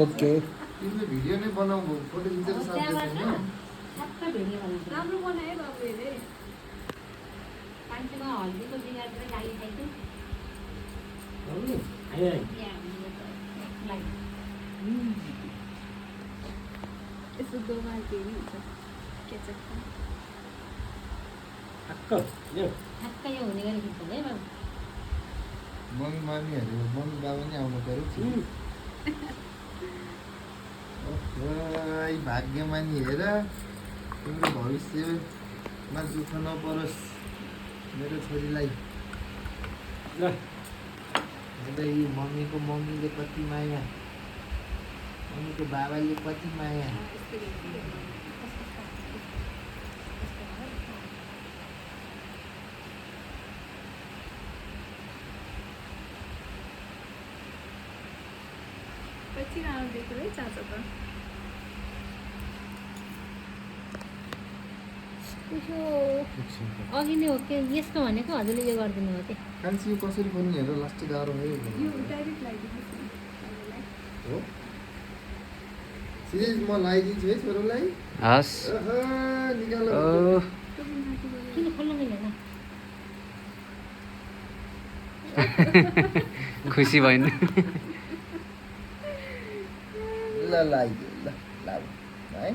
Okay तिमीले video नै बनाऊ फोटो खिचेर सार्दैछ हैन सबै भिडियो बनाउँछ राम्रो बनायो बाबुले पानीमा हल्दीको बिगारेर गाली खाइदियो यसो दोमा केही हुन्छ केचप ठ्याक्कै यो हुने गरी खिच्छ है बाबु मम्मी मामीहरू मम्मी बाबा नि आउनु पर्यो ओइ भाग्यमानी हेर तिम्रो भविष्यमा दुःख नपरोस् मेरो छोरीलाई हेर्दै मम्मीको मम्मीले कति माया मम्मीको बाबाले कति माया पछि राम्रो देख्यो है चाचा त उसो अघि नै हो के यस्तो भनेको हजुरले यो गरिदिनु हो कि कान्छी यो कसरी पनि हेर लास्ट गाह्रो भयो यो डाइरेक्ट लगाइदिनुहोस् न तपाईँलाई। हो सिरिज म लगाइदिन्छु है छोरोलाई हस् निकाल किन खोल्नु मिलेन खुसी भइन् ल लगाइदियो ल लाउ है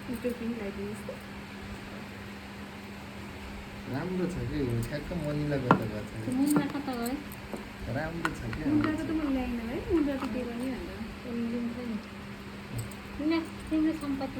टोपी पनि लगाइदिनुहोस् त राम्रो छ कि ठ्याक्क मनिला गर्दा गएको छ मुन्ना कता गयो राम्रो छ क्या मुन्टाको त म ल्याइनँ है मुन्टा त के गर्ने भनेर तिम्रो सम्पत्ति